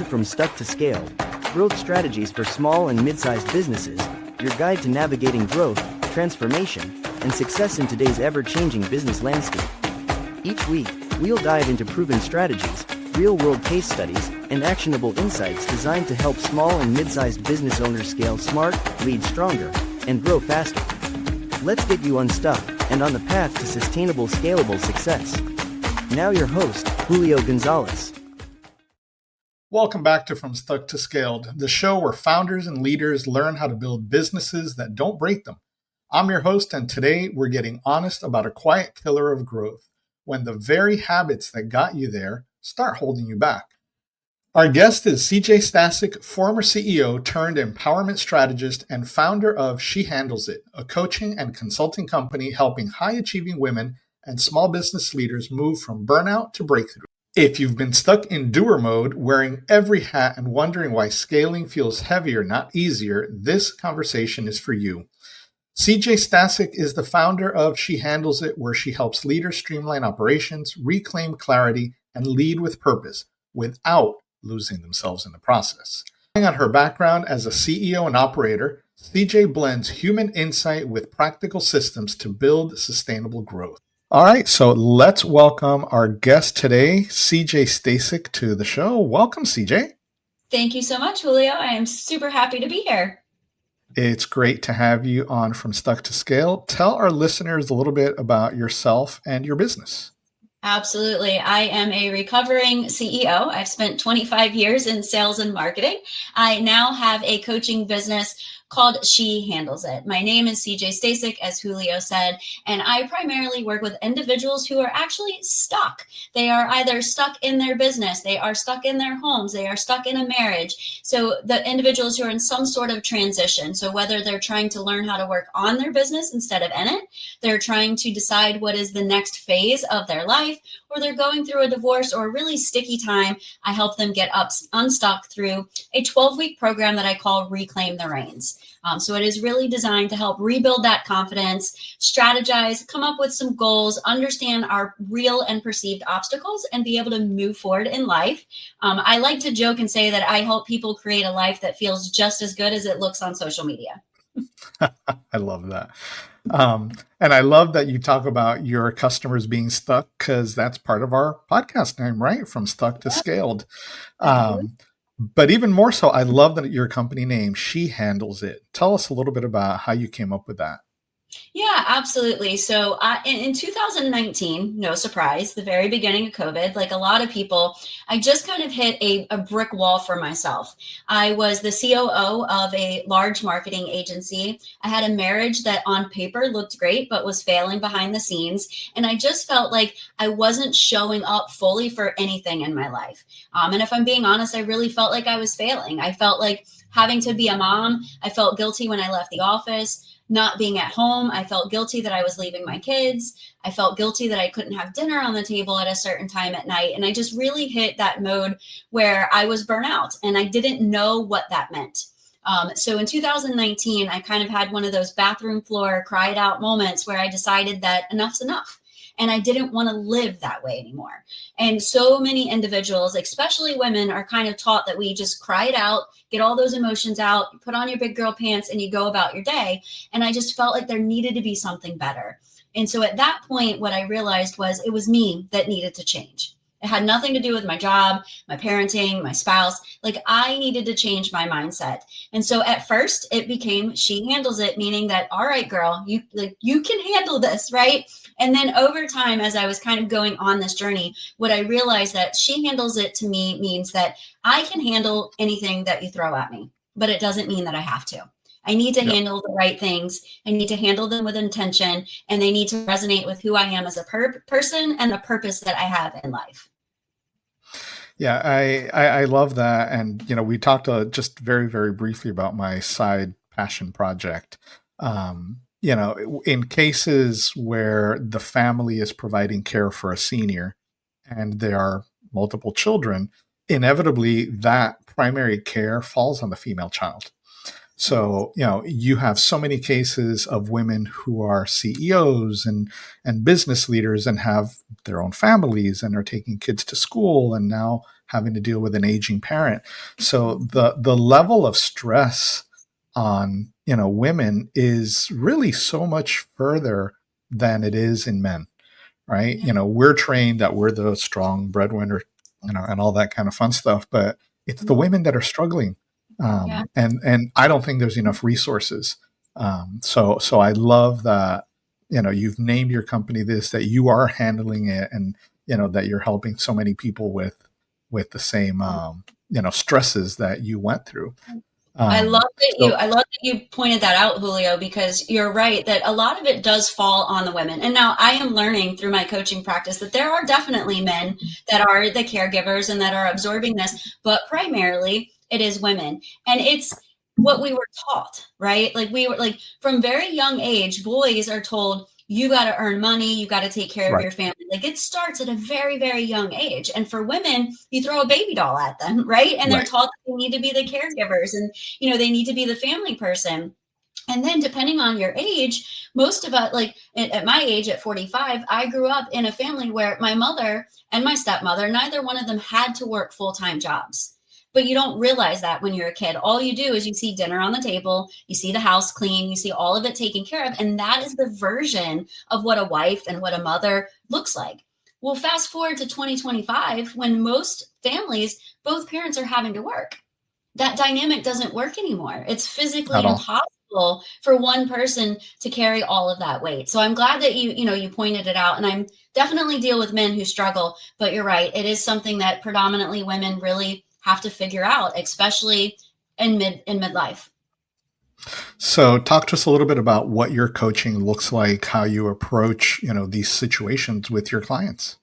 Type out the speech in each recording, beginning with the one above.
to From Stuck to Scaled, Growth Strategies for Small and Mid-Sized Businesses, your guide to navigating growth, transformation, and success in today's ever-changing business landscape. Each week, we'll dive into proven strategies, real-world case studies, and actionable insights designed to help small and mid-sized business owners scale smart, lead stronger, and grow faster. Let's get you unstuck and on the path to sustainable, scalable success. Now your host, Julio Gonzalez. Welcome back to From Stuck to Scaled, the show where founders and leaders learn how to build businesses that don't break them. I'm your host, and today we're getting honest about a quiet killer of growth, when the very habits that got you there start holding you back. Our guest is Stasik, former CEO turned empowerment strategist and founder of SheHandlesIt, a coaching and consulting company helping high-achieving women and small business leaders move from burnout to breakthrough. If you've been stuck in doer mode, wearing every hat and wondering why scaling feels heavier, not easier, this conversation is for you. Stasik is the founder of SheHandlesIt, where she helps leaders streamline operations, reclaim clarity, and lead with purpose without losing themselves in the process. On her background as a CEO and operator, CJ blends human insight with practical systems to build sustainable growth. All right, so let's welcome our guest today, Stasik, to the show. Welcome, CJ. Thank you so much, Julio. I am super happy to be here. It's great to have you on From Stuck to Scale. Tell our listeners a little bit about yourself and your business. Absolutely. I am a recovering CEO. I've spent 25 years in sales and marketing. I now have a coaching business called SheHandlesIt. My name is Stasik, as Julio said, and I primarily work with individuals who are actually stuck. They are either stuck in their business, they are stuck in their homes, they are stuck in a marriage. So the individuals who are in some sort of transition. So whether they're trying to learn how to work on their business instead of in it, they're trying to decide what is the next phase of their life, or they're going through a divorce or a really sticky time, I help them get unstuck through a 12-week program that I call Reclaim the Reins. So it is really designed to help rebuild that confidence, strategize, come up with some goals, understand our real and perceived obstacles, and be able to move forward in life. I like to joke and say that I help people create a life that feels just as good as it looks on social media. I love that. And I love that you talk about your customers being stuck, because that's part of our podcast name, right? From Stuck to Scaled. But even more so, I love that your company name, SheHandlesIt. Tell us a little bit about how you came up with that. Yeah, absolutely. So in 2019, no surprise, the very beginning of COVID, like a lot of people, I just kind of hit a brick wall for myself. I was the COO of a large marketing agency. I had a marriage that on paper looked great, but was failing behind the scenes. And I just felt like I wasn't showing up fully for anything in my life. And if I'm being honest, I really felt like I was failing. I felt like having to be a mom. I felt guilty when I left the office. Not being at home, I felt guilty that I was leaving my kids. I felt guilty that I couldn't have dinner on the table at a certain time at night. And I just really hit that mode where I was burnout and I didn't know what that meant. So in 2019, I kind of had one of those bathroom floor cried out moments where I decided that enough's enough. And I didn't want to live that way anymore. And so many individuals, especially women, are kind of taught that we just cry it out, get all those emotions out, put on your big girl pants, and you go about your day. And I just felt like there needed to be something better. And so at that point, what I realized was it was me that needed to change. It had nothing to do with my job, my parenting, my spouse. Like I needed to change my mindset. And so at first it became SheHandlesIt, meaning that, all right, girl, you can handle this, right? And then over time, as I was kind of going on this journey, what I realized that SheHandlesIt to me means that I can handle anything that you throw at me, but it doesn't mean that I have to. I need to handle the right things. I need to handle them with intention, and they need to resonate with who I am as a person and the purpose that I have in life. Yeah, I love that. And, we talked just very, very briefly about my side passion project. In cases where the family is providing care for a senior and there are multiple children, inevitably that primary care falls on the female child. So, you have so many cases of women who are CEOs and business leaders and have their own families and are taking kids to school and now having to deal with an aging parent. So the level of stress on, women is really so much further than it is in men, right? Yeah. We're trained that we're the strong breadwinner, and all that kind of fun stuff, but it's the women that are struggling. Yeah. And I don't think there's enough resources. So I love that, you've named your company this, that you are handling it, and, that you're helping so many people with the same, stresses that you went through. So I love that you pointed that out, Julio, because you're right that a lot of it does fall on the women. And now I am learning through my coaching practice that there are definitely men that are the caregivers and that are absorbing this, but primarily it is women. And it's what we were taught, right? Like we were like from very young age, boys are told you got to earn money, you got to take care of right, your family. Like it starts at a very, very young age. And for women, you throw a baby doll at them, right? And they're right. taught that they need to be the caregivers and they need to be the family person. And then depending on your age, most of us, like at my age at 45, I grew up in a family where my mother and my stepmother, neither one of them had to work full-time jobs. But you don't realize that when you're a kid. All you do is you see dinner on the table, you see the house clean, you see all of it taken care of. And that is the version of what a wife and what a mother looks like. Well, fast forward to 2025, when most families, both parents are having to work. That dynamic doesn't work anymore. It's physically At all. impossible for one person to carry all of that weight. So I'm glad that you pointed it out, and I'm definitely deal with men who struggle, but you're right. It is something that predominantly women really have to figure out, especially in midlife. So talk to us a little bit about what your coaching looks like, how you approach, these situations with your clients.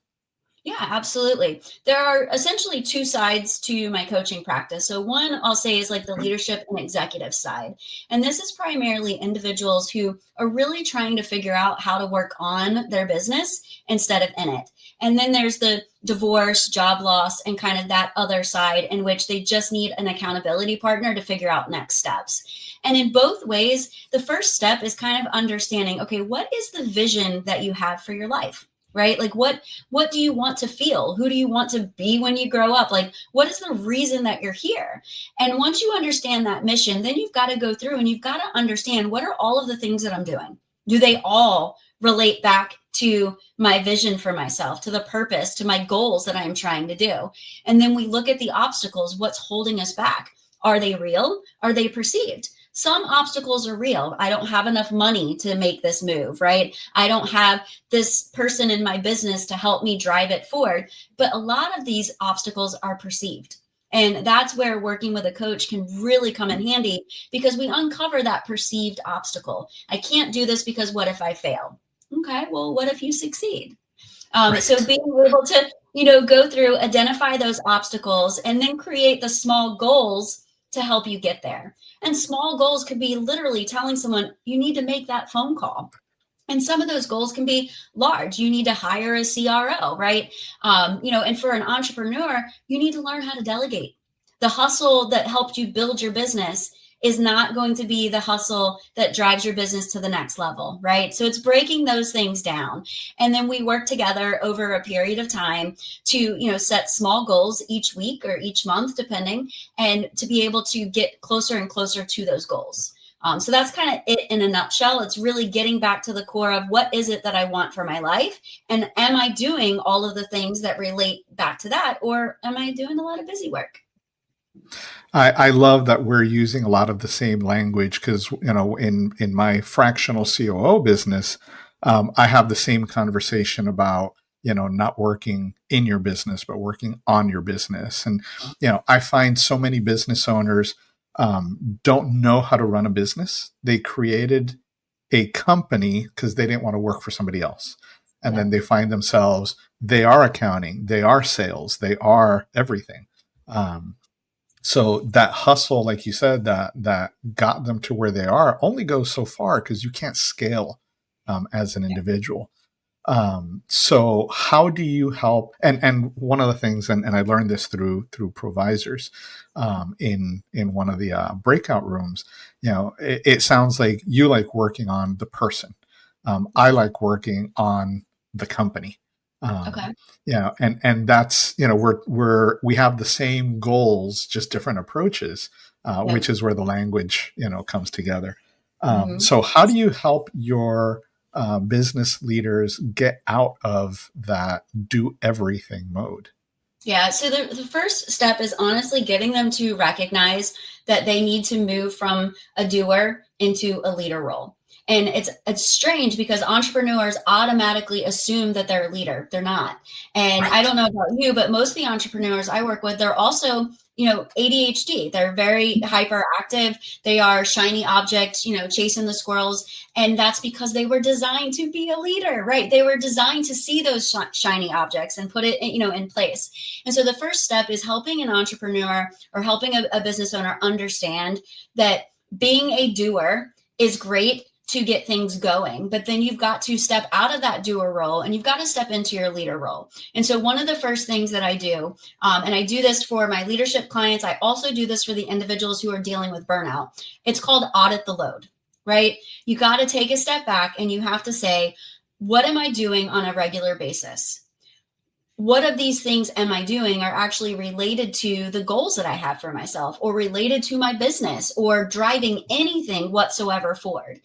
Yeah, absolutely. There are essentially two sides to my coaching practice. So, one I'll say is like the leadership and executive side. And this is primarily individuals who are really trying to figure out how to work on their business instead of in it. And then there's the divorce, job loss, and kind of that other side in which they just need an accountability partner to figure out next steps. And in both ways, the first step is kind of understanding, okay, what is the vision that you have for your life? Right? Like what do you want to feel? Who do you want to be when you grow up? Like what is the reason that you're here? And once you understand that mission, then you've got to go through and you've got to understand, what are all of the things that I'm doing? Do they all relate back to my vision for myself, to the purpose, to my goals that I'm trying to do? And then we look at the obstacles. What's holding us back? Are they real? Are they perceived? Some obstacles are real. I don't have enough money to make this move, right? I don't have this person in my business to help me drive it forward. But a lot of these obstacles are perceived. And that's where working with a coach can really come in handy, because we uncover that perceived obstacle. I can't do this because what if I fail? Okay, well, what if you succeed? So Right. being able to, go through, identify those obstacles, and then create the small goals to help you get there. And small goals could be literally telling someone, you need to make that phone call. And some of those goals can be large. You need to hire a CRO, right? And for an entrepreneur, you need to learn how to delegate. The hustle that helped you build your business is not going to be the hustle that drives your business to the next level, right? So it's breaking those things down. And then we work together over a period of time to, set small goals each week or each month, depending, and to be able to get closer and closer to those goals. So that's kind of it in a nutshell. It's really getting back to the core of what is it that I want for my life? And am I doing all of the things that relate back to that? Or am I doing a lot of busy work? I love that we're using a lot of the same language because, in my fractional COO business, I have the same conversation about, not working in your business, but working on your business. And, I find so many business owners don't know how to run a business. They created a company because they didn't want to work for somebody else. And Yeah. then they find themselves, they are accounting, they are sales, they are everything. So that hustle, like you said, that got them to where they are only goes so far because you can't scale as an individual. So how do you help? And one of the things, and I learned this through provisors in one of the breakout rooms. It sounds like you like working on the person. I like working on the company. Okay. And that's we have the same goals, just different approaches, Yep. which is where the language comes together. Hmm. So how do you help your business leaders get out of that do everything mode? Yeah. So the first step is honestly getting them to recognize that they need to move from a doer into a leader role. And it's strange because entrepreneurs automatically assume that they're a leader. They're not. And I Right. don't know about you, but most of the entrepreneurs I work with, they're also, ADHD. They're very hyperactive. They are shiny objects, chasing the squirrels. And that's because they were designed to be a leader, right? They were designed to see those shiny objects and put it, in place. And so the first step is helping an entrepreneur or helping a business owner understand that being a doer is great to get things going, but then you've got to step out of that doer role and you've got to step into your leader role. And so one of the first things that I do, and I do this for my leadership clients, I also do this for the individuals who are dealing with burnout. It's called Audit the Load, right? You got to take a step back and you have to say, what am I doing on a regular basis? What of these things am I doing are actually related to the goals that I have for myself or related to my business or driving anything whatsoever forward?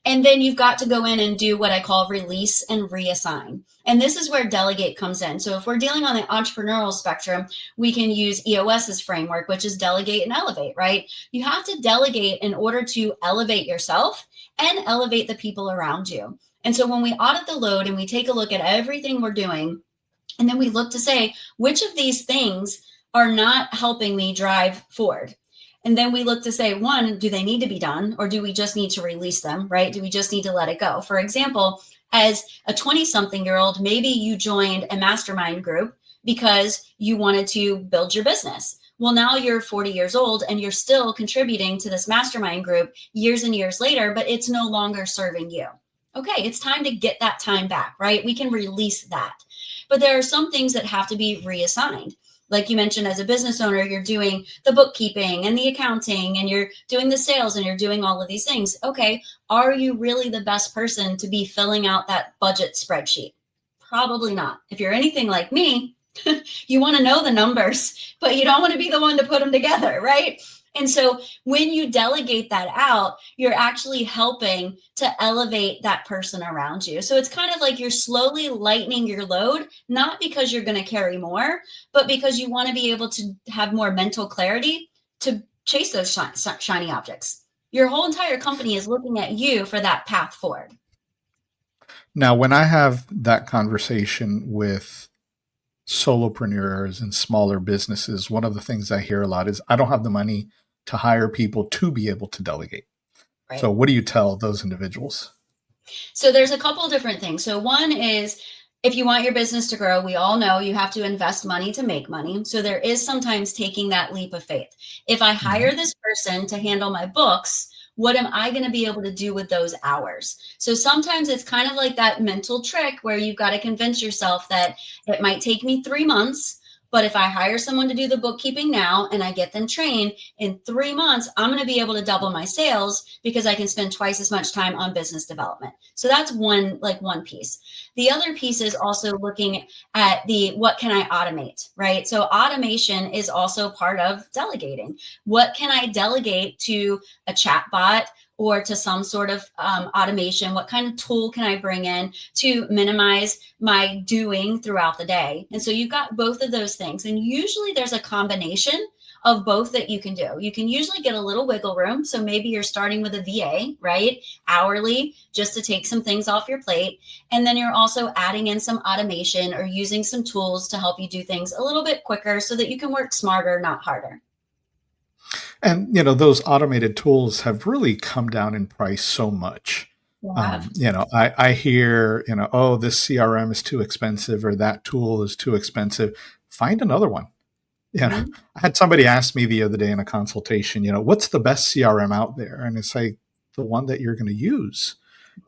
And then you've got to go in and do what I call release and reassign. And this is where delegate comes in. So if we're dealing on the entrepreneurial spectrum, we can use EOS's framework, which is delegate and elevate, right? You have to delegate in order to elevate yourself and elevate the people around you. And so when we audit the load and we take a look at everything we're doing, and then we look to say, which of these things are not helping me drive forward? And then we look to say, one, do they need to be done? Or do we just need to release them, right? Do we just need to let it go? For example, as a 20-something-year-old, maybe you joined a mastermind group because you wanted to build your business. Well, now you're 40 years old and you're still contributing to this mastermind group years and years later, but it's no longer serving you. Okay, it's time to get that time back, right? We can release that. But there are some things that have to be reassigned. Like you mentioned, as a business owner, you're doing the bookkeeping and the accounting and you're doing the sales and you're doing all of these things. Okay, are you really the best person to be filling out that budget spreadsheet? Probably not. If you're anything like me, you want to know the numbers, but you don't want to be the one to put them together, right? And so when you delegate that out, you're actually helping to elevate that person around you. So it's kind of like you're slowly lightening your load, not because you're going to carry more, but because you want to be able to have more mental clarity to chase those shiny objects. Your whole entire company is looking at you for that path forward. Now, when I have that conversation with solopreneurs and smaller businesses, one of the things I hear a lot is I don't have the money to hire people to be able to delegate. So Right. what do you tell those individuals? So there's a couple of different things. So one is if you want your business to grow, we all know you have to invest money to make money. So there is sometimes taking that leap of faith. If I Mhm. hire this person to handle my books, what am I going to be able to do with those hours? So sometimes it's kind of like that mental trick where you've got to convince yourself that it might take me 3 months, but if I hire someone to do the bookkeeping now and I get them trained in 3 months, I'm going to be able to double my sales because I can spend twice as much time on business development. So that's one piece. The other piece is also looking at the what can I automate, right? So automation is also part of delegating. What can I delegate to a chat bot or to some sort of automation? What kind of tool can I bring in to minimize my doing throughout the day? And so you've got both of those things. And usually there's a combination of both that you can do. You can usually get a little wiggle room. So maybe you're starting with a VA, right? Hourly, just to take some things off your plate. And then you're also adding in some automation or using some tools to help you do things a little bit quicker so that you can work smarter, not harder. And those automated tools have really come down in price so much. You have. I hear, oh, this CRM is too expensive or that tool is too expensive. Find another one. Mhm. I had somebody ask me the other day in a consultation, what's the best CRM out there? And it's like the one that you're going to use.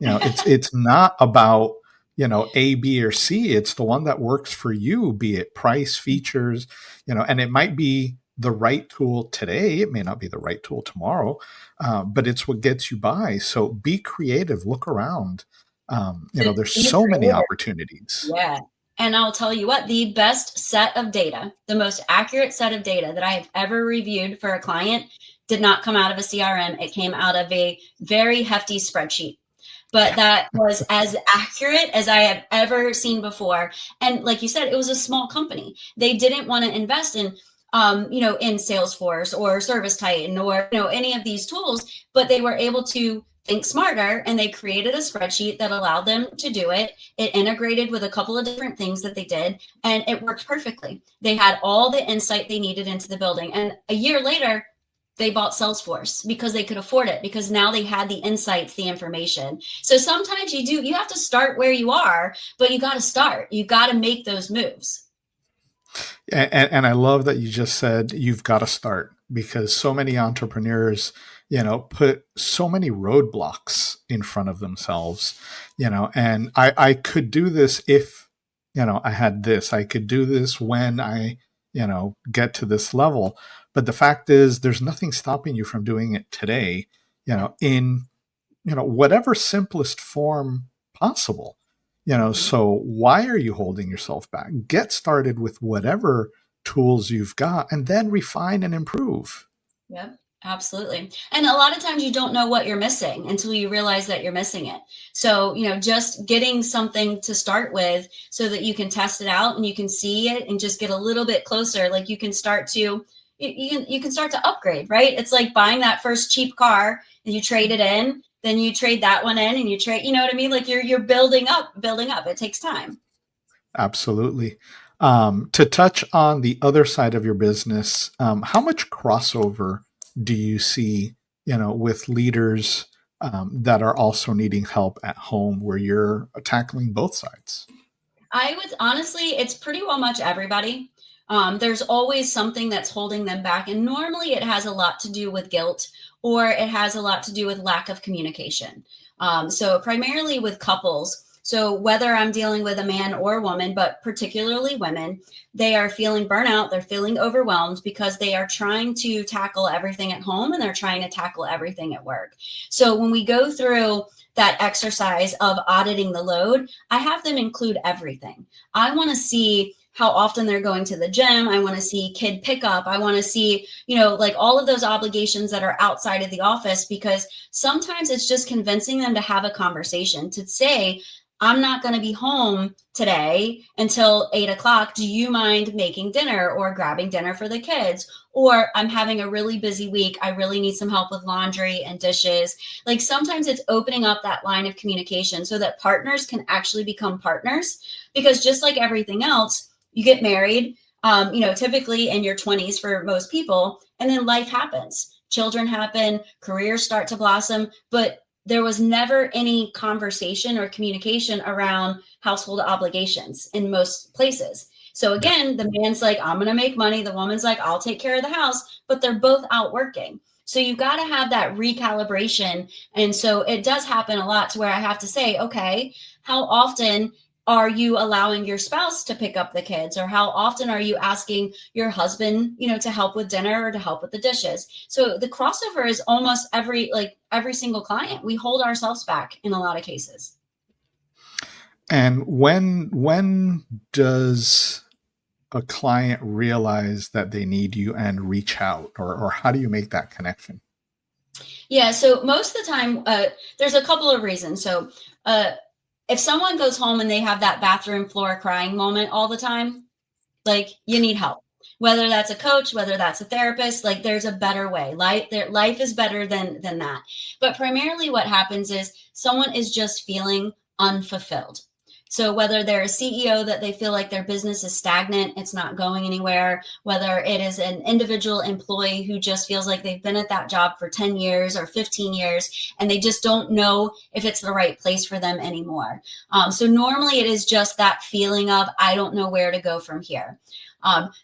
It's not about A, B, or C. It's the one that works for you, be it price, features, and it might be the right tool today. It may not be the right tool tomorrow, but it's what gets you by. So be creative, look around. There's Be so many creative. opportunities. Yeah. And I'll tell you what, the best set of data, the most accurate set of data that I have ever reviewed for a client did not come out of a CRM. It came out of a very hefty spreadsheet. But that was as accurate as I have ever seen before. And like you said, it was a small company. They didn't want to invest in in Salesforce or ServiceTitan or, any of these tools, but they were able to think smarter, and they created a spreadsheet that allowed them to do it. It integrated with a couple of different things that they did, and it worked perfectly. They had all the insight they needed into the building. And a year later, they bought Salesforce because they could afford it, because now they had the insights, the information. So sometimes you have to start where you are, but you got to start. You got to make those moves. And I love that you just said you've got to start, because so many entrepreneurs, put so many roadblocks in front of themselves, and I could do this if, I had this, I could do this when I, get to this level. But the fact is, there's nothing stopping you from doing it today, in, whatever simplest form possible. So why are you holding yourself back? Get started with whatever tools you've got, and then refine and improve. Yep, absolutely. And a lot of times you don't know what you're missing until you realize that you're missing it. So, just getting something to start with so that you can test it out and you can see it and just get a little bit closer. Like you can start to upgrade, right? It's like buying that first cheap car and you trade it in, then you trade that one in, and you trade, you know what I mean? Like you're building up. It takes time. Absolutely. To touch on the other side of your business, how much crossover do you see, with leaders that are also needing help at home, where you're tackling both sides? I would honestly, it's pretty well much everybody. There's always something that's holding them back. And normally it has a lot to do with guilt, or it has a lot to do with lack of communication. So primarily with couples. So whether I'm dealing with a man or a woman, but particularly women, they are feeling burnout. They're feeling overwhelmed because they are trying to tackle everything at home and they're trying to tackle everything at work. So when we go through that exercise of auditing the load, I have them include everything. I want to see how often they're going to the gym. I want to see kid pickup. I want to see, like all of those obligations that are outside of the office, because sometimes it's just convincing them to have a conversation, to say, I'm not going to be home today until 8 o'clock. Do you mind making dinner or grabbing dinner for the kids? Or I'm having a really busy week. I really need some help with laundry and dishes. Like sometimes it's opening up that line of communication so that partners can actually become partners, because just like everything else, you get married, typically in your 20s for most people, and then life happens. Children happen, careers start to blossom, but there was never any conversation or communication around household obligations in most places. So again, the man's like, I'm going to make money. The woman's like, I'll take care of the house, but they're both out working. So you've got to have that recalibration. And so it does happen a lot to where I have to say, okay, how often are you allowing your spouse to pick up the kids? Or how often are you asking your husband, to help with dinner or to help with the dishes? So the crossover is almost every single client. We hold ourselves back in a lot of cases. And when does a client realize that they need you and reach out, or how do you make that connection? Yeah. So most of the time, there's a couple of reasons. So, if someone goes home and they have that bathroom floor crying moment all the time, like you need help, whether that's a coach, whether that's a therapist, like there's a better way. Life is better than that. But primarily what happens is someone is just feeling unfulfilled. So whether they're a CEO that they feel like their business is stagnant, it's not going anywhere, whether it is an individual employee who just feels like they've been at that job for 10 years or 15 years, and they just don't know if it's the right place for them anymore. So normally it is just that feeling of, I don't know where to go from here.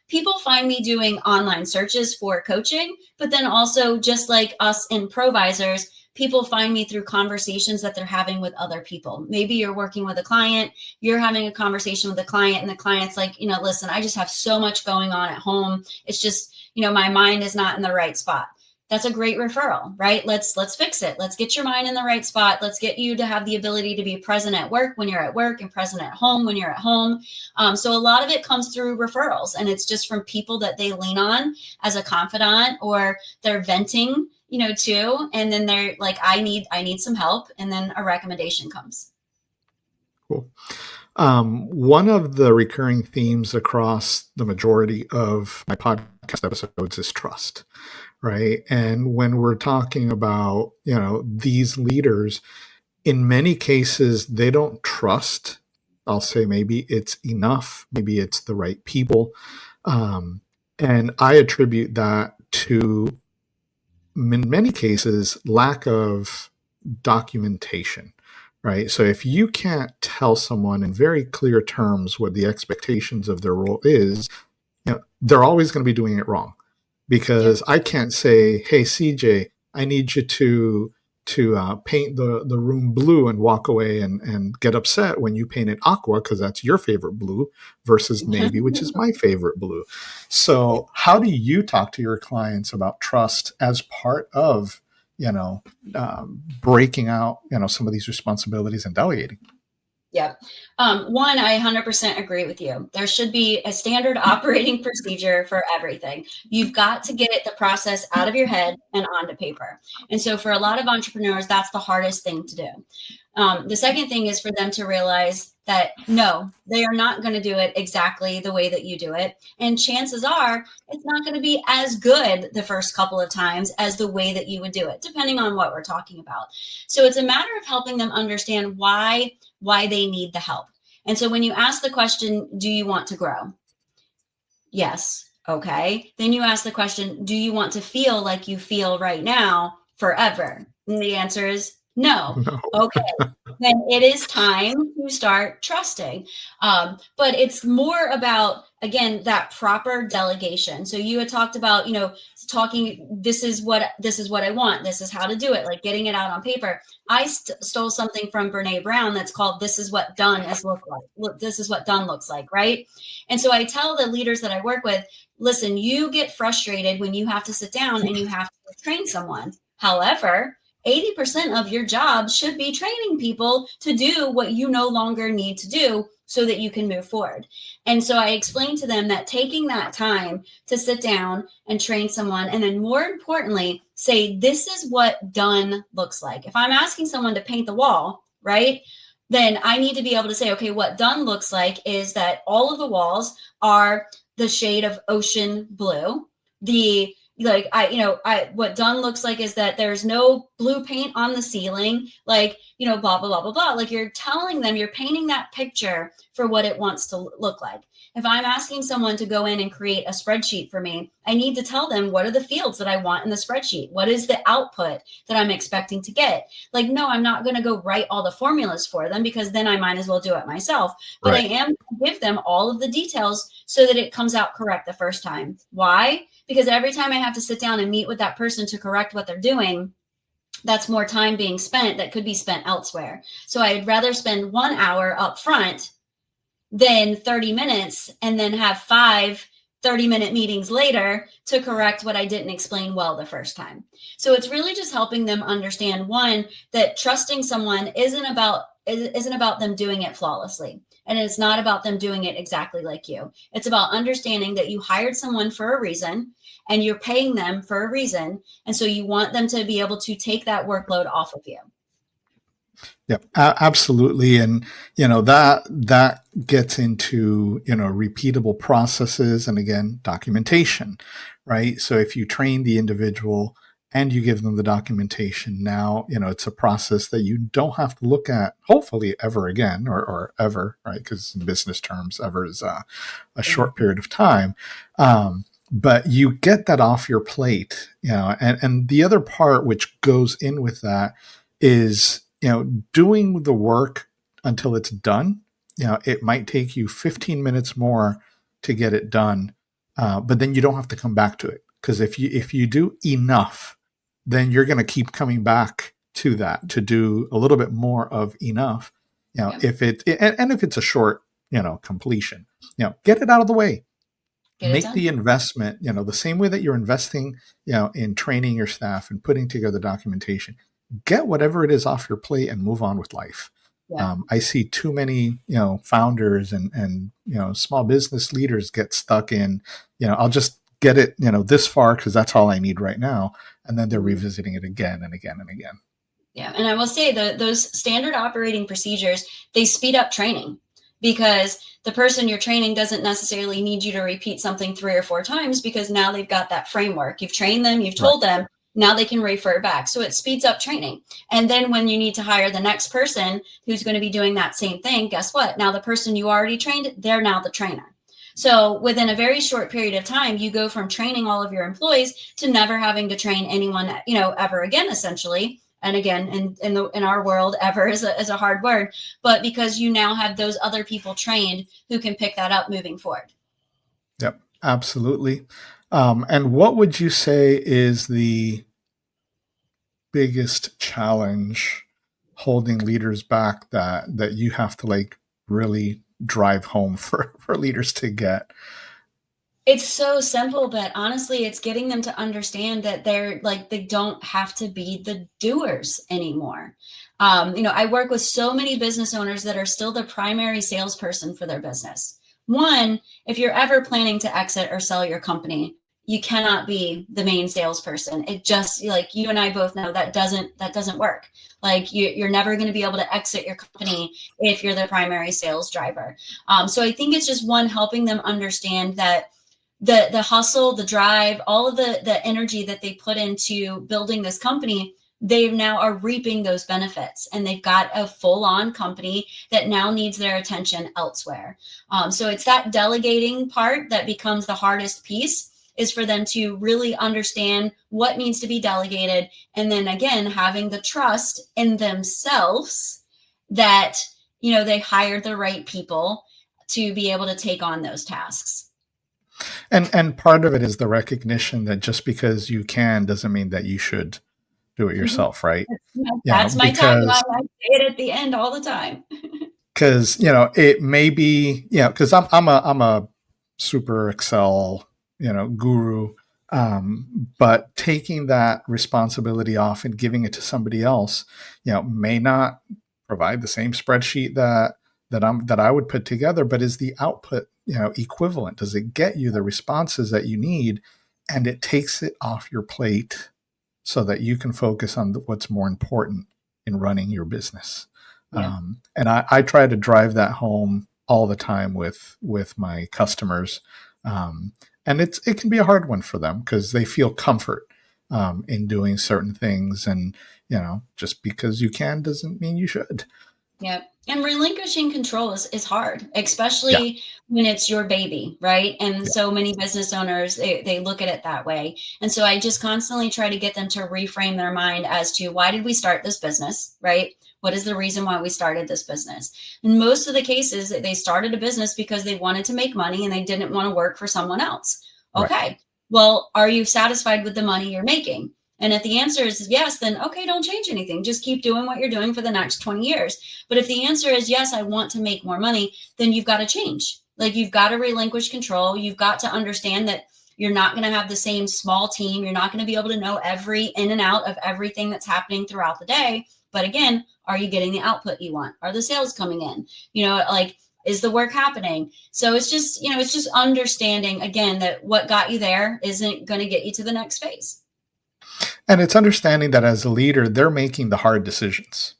People find me doing online searches for coaching, but then also just like us improvisers, people find me through conversations that they're having with other people. Maybe you're working with a client, you're having a conversation with a client, and the client's like, listen, I just have so much going on at home. It's just, my mind is not in the right spot. That's a great referral, right? Let's fix it. Let's get your mind in the right spot. Let's get you to have the ability to be present at work when you're at work and present at home when you're at home. So a lot of it comes through referrals, and it's just from people that they lean on as a confidant, or they're venting, too. And then they're like, I need some help. And then a recommendation comes. Cool. One of the recurring themes across the majority of my podcast episodes is trust. Right. And when we're talking about, these leaders, in many cases, they don't trust. I'll say maybe it's enough. Maybe it's the right people. And I attribute that to, in many cases, lack of documentation. Right. So if you can't tell someone in very clear terms what the expectations of their role is, they're always going to be doing it wrong. Because I can't say, hey, CJ, I need you to paint the room blue and walk away and get upset when you paint it aqua because that's your favorite blue versus navy, which is my favorite blue. So how do you talk to your clients about trust as part of, breaking out, some of these responsibilities and delegating? Yep. One, I 100% agree with you. There should be a standard operating procedure for everything. You've got to get the process out of your head and onto paper. And so for a lot of entrepreneurs, that's the hardest thing to do. The second thing is for them to realize that no, they are not going to do it exactly the way that you do it. And chances are it's not going to be as good the first couple of times as the way that you would do it, depending on what we're talking about. So it's a matter of helping them understand why they need the help. And so when you ask the question, do you want to grow? Yes. Okay. Then you ask the question, do you want to feel like you feel right now forever? And the answer is no. Okay. Then it is time to start trusting. But it's more about, again, that proper delegation. So you had talked about, this is what I want. This is how to do it, like getting it out on paper. I stole something from Brene Brown that's called "This is what done is look like." Look, this is what done looks like, right? And so I tell the leaders that I work with, listen, you get frustrated when you have to sit down and you have to train someone. However, 80% of your job should be training people to do what you no longer need to do so that you can move forward. And so I explained to them that taking that time to sit down and train someone, and then more importantly, say, this is what done looks like. If I'm asking someone to paint the wall, right, then I need to be able to say, okay, what done looks like is that all of the walls are the shade of ocean blue. What done looks like is that there's no blue paint on the ceiling, blah, blah, blah, blah, blah. Like you're telling them, you're painting that picture for what it wants to look like. If I'm asking someone to go in and create a spreadsheet for me, I need to tell them what are the fields that I want in the spreadsheet? What is the output that I'm expecting to get? Like, no, I'm not going to go write all the formulas for them because then I might as well do it myself. But right. I am going to give them all of the details so that it comes out correct the first time. Why? Because every time I have to sit down and meet with that person to correct what they're doing, that's more time being spent that could be spent elsewhere. So I'd rather spend 1 hour up front than 30 minutes and then have 5 30-minute meetings later to correct what I didn't explain well the first time. So it's really just helping them understand, one, that trusting someone isn't about them doing it flawlessly. And it's not about them doing it exactly like you. It's about understanding that you hired someone for a reason and you're paying them for a reason. And so you want them to be able to take that workload off of you. Yep, absolutely. And, that gets into, repeatable processes and again, documentation, right? So if you train the individual and you give them the documentation, now, it's a process that you don't have to look at, hopefully ever again or ever, right? Because in business terms, ever is a short period of time. But you get that off your plate, and the other part which goes in with that is, doing the work until it's done. It might take you 15 minutes more to get it done, but then you don't have to come back to it. Because if you do enough, then you're going to keep coming back to that, to do a little bit more of enough, Yeah. if it's a short, completion, get it out of the way. Get it Make done. the investment, the same way that you're investing, in training your staff and putting together documentation. Get whatever it is off your plate and move on with life. Yeah. I see too many, founders and small business leaders get stuck in, I'll just get it, this far because that's all I need right now, and then they're Mhm. revisiting it again and again and again. Yeah. And I will say that those standard operating procedures, they speed up training because the person you're training doesn't necessarily need you to repeat something 3 or 4 times because now they've got that framework. You've trained them, you've Right. told them, now they can refer back. So it speeds up training. And then when you need to hire the next person who's going to be doing that same thing, guess what? Now the person you already trained, they're now the trainer. So within a very short period of time, you go from training all of your employees to never having to train anyone, ever again, essentially. And again, in our world, ever is a hard word, but because you now have those other people trained who can pick that up moving forward. Yep, absolutely. And what would you say is the biggest challenge holding leaders back that you have to like really drive home for leaders to get? It's so simple, but honestly, it's getting them to understand that they don't have to be the doers anymore. I work with so many business owners that are still the primary salesperson for their business. One, if you're ever planning to exit or sell your company, you cannot be the main salesperson. It just, like you and I both know, that doesn't work. Like you're never going to be able to exit your company if you're the primary sales driver. So I think it's just one, helping them understand that the hustle, the drive, all of the energy that they put into building this company, they now are reaping those benefits, and they've got a full-on company that now needs their attention elsewhere. So it's that delegating part that becomes the hardest piece, is for them to really understand what needs to be delegated, and then again having the trust in themselves that they hired the right people to be able to take on those tasks. And part of it is the recognition that just because you can doesn't mean that you should do it Mhm. yourself, right? That's my Because tagline. I say it at the end all the time. it may be, because I'm a super Excel, guru. But taking that responsibility off and giving it to somebody else, may not provide the same spreadsheet that I would put together, but is the output, equivalent? Does it get you the responses that you need? And it takes it off your plate so that you can focus on what's more important in running your business. Yeah. And I try to drive that home all the time with my customers. And it can be a hard one for them because they feel comfort in doing certain things. And, just because you can doesn't mean you should. Yeah. And relinquishing control is hard, Yeah. especially when it's your baby, right? And Yeah. so many business owners, they look at it that way. And so I just constantly try to get them to reframe their mind as to, why did we start this business, right? What is the reason why we started this business? In most of the cases, they started a business because they wanted to make money and they didn't want to work for someone else. Right. Okay. Well, are you satisfied with the money you're making? And if the answer is yes, then okay, don't change anything. Just keep doing what you're doing for the next 20 years. But if the answer is yes, I want to make more money, then you've got to change. Like, you've got to relinquish control. You've got to understand that you're not going to have the same small team. You're not going to be able to know every in and out of everything that's happening throughout the day. But again, are you getting the output you want? Are the sales coming in? Is the work happening? So it's just understanding, again, that what got you there isn't going to get you to the next phase. And it's understanding that as a leader, they're making the hard decisions,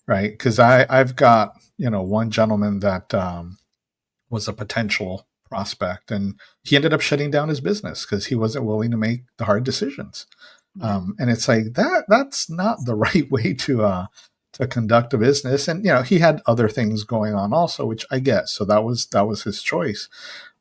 right? Because I've got, one gentleman that was a potential prospect, and he ended up shutting down his business because he wasn't willing to make the hard decisions. Yeah. And it's like that's not the right way to conduct a business. And he had other things going on also, which I get. So that was his choice.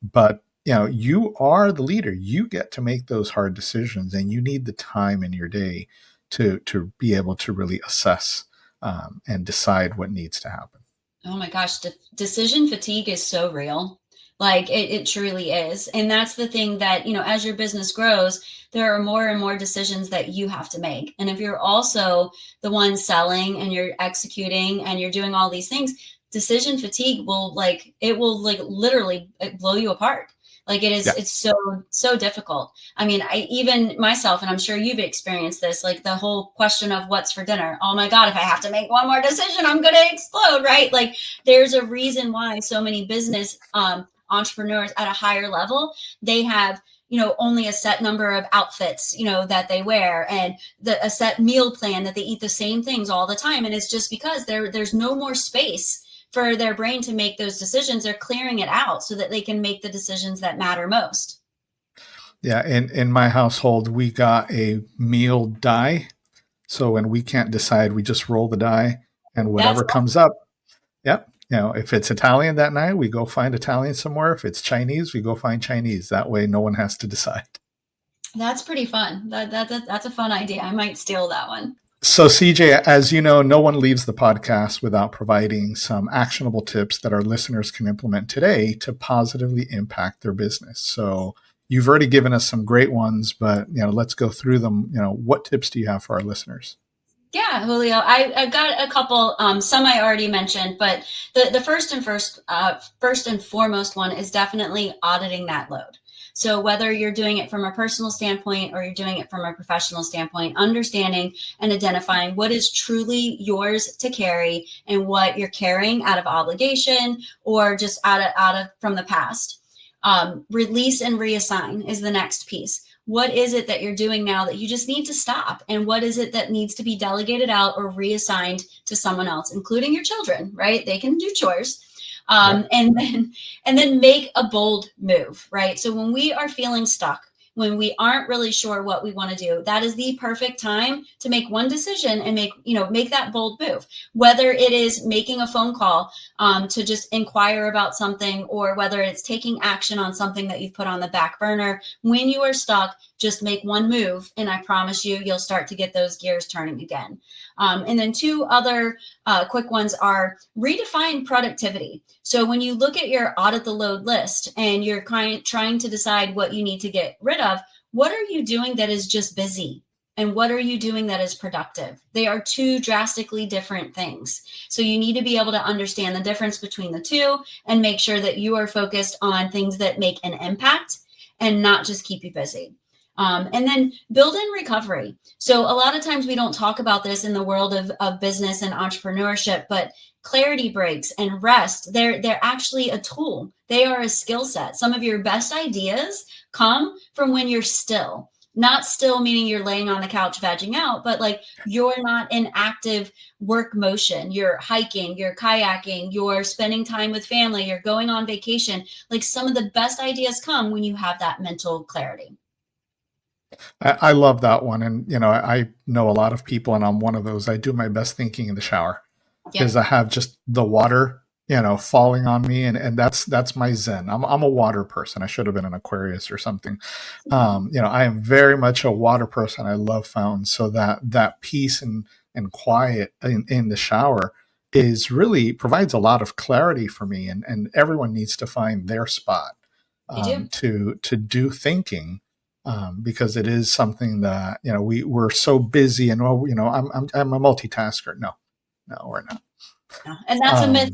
But you are the leader. You get to make those hard decisions, and you need the time in your day to be able to really assess and decide what needs to happen. Oh my gosh, decision fatigue is so real. Like it truly is. And that's the thing that, as your business grows, there are more and more decisions that you have to make. And if you're also the one selling and you're executing and you're doing all these things, decision fatigue will literally blow you apart. Like it's so difficult. I mean, I even myself, and I'm sure you've experienced this, like the whole question of what's for dinner. Oh my God, if I have to make one more decision, I'm going to explode, right? Like there's a reason why so many business entrepreneurs at a higher level, they have only a set number of outfits, that they wear, and a set meal plan that they eat the same things all the time. And it's just because there's no more space for their brain to make those decisions. They're clearing it out so that they can make the decisions that matter most. Yeah. In my household, we got a meal die. So when we can't decide, we just roll the die and whatever comes up. Yep. If it's Italian that night, we go find Italian somewhere. If it's Chinese, we go find Chinese. That way no one has to decide. That's pretty fun. That's a fun idea. I might steal that one. So CJ, as you know, no one leaves the podcast without providing some actionable tips that our listeners can implement today to positively impact their business. So you've already given us some great ones, but let's go through them. What tips do you have for our listeners? Yeah, Julio, I've got a couple. Some I already mentioned, but the first and foremost one is definitely auditing that load. So whether you're doing it from a personal standpoint or you're doing it from a professional standpoint, understanding and identifying what is truly yours to carry and what you're carrying out of obligation or just out of from the past. Release and reassign is the next piece. What is it that you're doing now that you just need to stop? And what is it that needs to be delegated out or reassigned to someone else, including your children, right? They can do chores. And then make a bold move, right? So when we are feeling stuck, when we aren't really sure what we want to do, that is the perfect time to make one decision and make that bold move. Whether it is making a phone call to just inquire about something, or whether it's taking action on something that you've put on the back burner. When you are stuck, just make one move, and I promise you'll start to get those gears turning again. And then two other quick ones are redefine productivity. So when you look at your audit the load list and you're trying to decide what you need to get rid of, what are you doing that is just busy? And what are you doing that is productive? They are two drastically different things. So you need to be able to understand the difference between the two and make sure that you are focused on things that make an impact and not just keep you busy. And then build in recovery. So a lot of times we don't talk about this in the world of business and entrepreneurship, but clarity breaks and rest, they're actually a tool. They are a skill set. Some of your best ideas come from when you're still. Not still meaning you're laying on the couch vegging out, but like you're not in active work motion. You're hiking, you're kayaking, you're spending time with family, you're going on vacation. Like some of the best ideas come when you have that mental clarity. I love that one. And, I know a lot of people, and I'm one of those. I do my best thinking in the shower because I have just the water, falling on me. And that's my zen. I'm a water person. I should have been an Aquarius or something. I am very much a water person. I love fountains. So that peace and quiet in the shower is really provides a lot of clarity for me. And everyone needs to find their spot to do thinking. Because it is something that we're so busy, and I'm a multitasker. No, we're not. And that's a myth.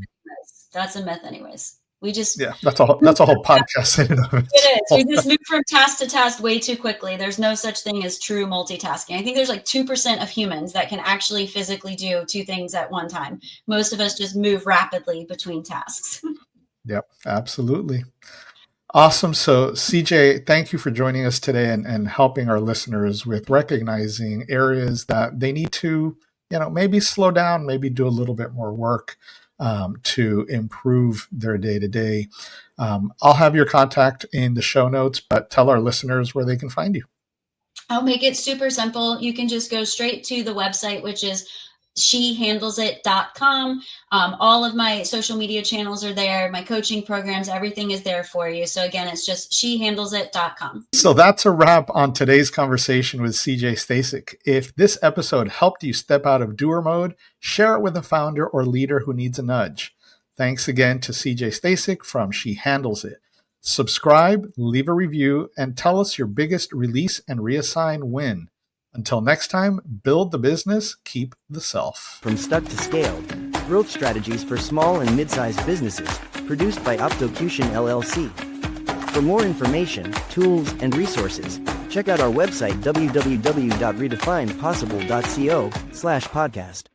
That's a myth, anyways. We just that's a whole podcast in and of itself. It is. We just move from task to task way too quickly. There's no such thing as true multitasking. I think there's like 2% of humans that can actually physically do two things at one time. Most of us just move rapidly between tasks. Yep, absolutely. Awesome. So CJ, thank you for joining us today and helping our listeners with recognizing areas that they need to, maybe slow down, maybe do a little bit more work to improve their day-to-day. I'll have your contact in the show notes, but tell our listeners where they can find you. I'll make it super simple. You can just go straight to the website, which is SheHandlesIt.com. All of my social media channels are there. My coaching programs, everything is there for you. So again, it's just SheHandlesIt.com. So that's a wrap on today's conversation with CJ Stasik. If this episode helped you step out of doer mode, share it with a founder or leader who needs a nudge. Thanks again to CJ Stasik from She Handles It. Subscribe, leave a review, and tell us your biggest release and reassign win. Until next time, build the business, keep the self. From Stuck to Scaled, growth strategies for small and mid-sized businesses, produced by Optocution LLC. For more information, tools, and resources, check out our website www.redefinepossible.co/podcast.